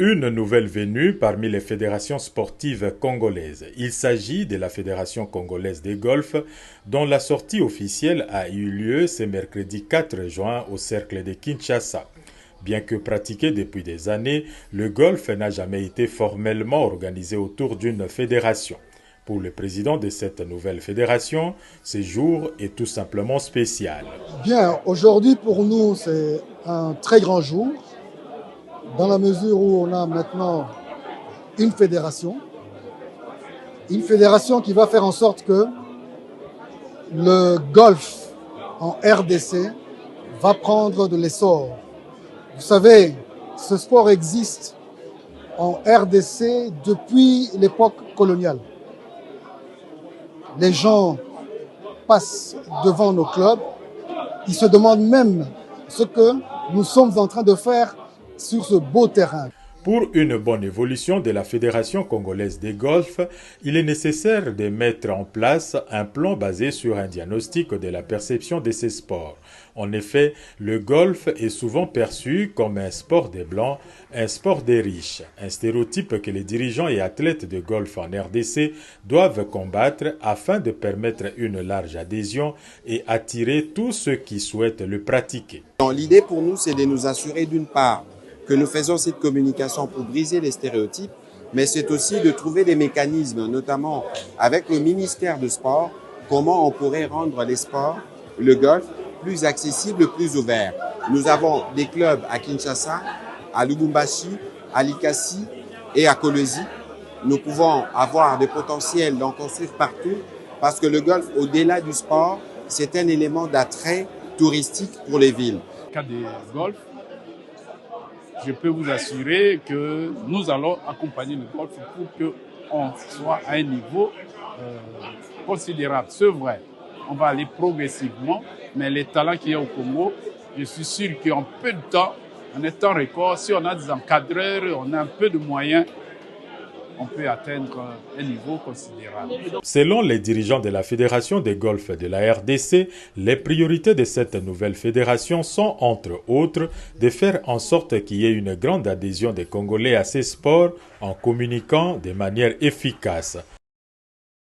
Une nouvelle venue parmi les fédérations sportives congolaises. Il s'agit de la Fédération congolaise de golf, dont la sortie officielle a eu lieu ce mercredi 4 juin au cercle de Kinshasa. Bien que pratiqué depuis des années, le golf n'a jamais été formellement organisé autour d'une fédération. Pour le président de cette nouvelle fédération, ce jour est tout simplement spécial. Bien, aujourd'hui pour nous c'est un très grand jour, dans la mesure où on a maintenant une fédération qui va faire en sorte que le golf en RDC va prendre de l'essor. Vous savez, ce sport existe en RDC depuis l'époque coloniale. Les gens passent devant nos clubs, ils se demandent même ce que nous sommes en train de faire sur ce beau terrain. Pour une bonne évolution de la Fédération congolaise de golf, il est nécessaire de mettre en place un plan basé sur un diagnostic de la perception de ces sports. En effet, le golf est souvent perçu comme un sport des Blancs, un sport des riches, un stéréotype que les dirigeants et athlètes de golf en RDC doivent combattre afin de permettre une large adhésion et attirer tous ceux qui souhaitent le pratiquer. L'idée pour nous, c'est de nous assurer d'une part que nous faisons cette communication pour briser les stéréotypes, mais c'est aussi de trouver des mécanismes, notamment avec le ministère du Sport, comment on pourrait rendre les sports, le golf, plus accessible, plus ouvert. Nous avons des clubs à Kinshasa, à Lubumbashi, à Likasi et à Kolwezi. Nous pouvons avoir des potentiels d'en construire partout parce que le golf, au-delà du sport, c'est un élément d'attrait touristique pour les villes. En cas de golf, je peux vous assurer que nous allons accompagner le golf pour qu'on soit à un niveau considérable. C'est vrai, on va aller progressivement, mais les talents qu'il y a au Congo, je suis sûr qu'en peu de temps, en étant record, si on a des encadreurs, on a un peu de moyens, on peut atteindre un niveau considérable. Selon les dirigeants de la Fédération de golf de la RDC, les priorités de cette nouvelle fédération sont, entre autres, de faire en sorte qu'il y ait une grande adhésion des Congolais à ces sports en communiquant de manière efficace.